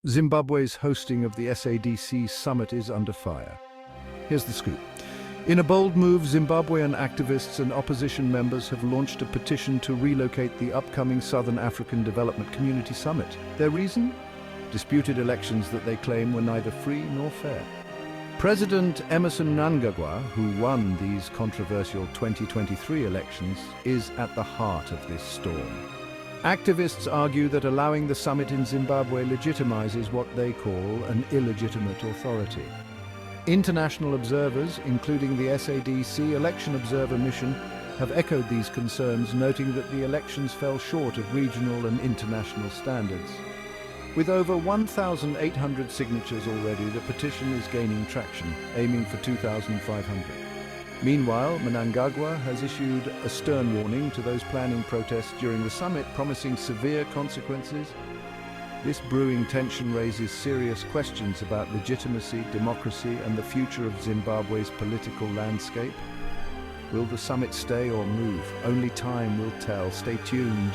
Zimbabwe's hosting of the SADC Summit is under fire. Here's the scoop. In a bold move, Zimbabwean activists and opposition members have launched a petition to relocate the upcoming Southern African Development Community Summit. Their reason? Disputed elections that they claim were neither free nor fair. President Mnangagwa, who won these controversial 2023 elections, is at the heart of this storm. Activists argue that allowing the summit in Zimbabwe legitimizes what they call an illegitimate authority. International observers, including the SADC Election Observer Mission, have echoed these concerns, noting that the elections fell short of regional and international standards. With over 1,800 signatures already, the petition is gaining traction, aiming for 2,500. Meanwhile, Mnangagwa has issued a stern warning to those planning protests during the summit, promising severe consequences. This brewing tension raises serious questions about legitimacy, democracy, and the future of Zimbabwe's political landscape. Will the summit stay or move? Only time will tell. Stay tuned.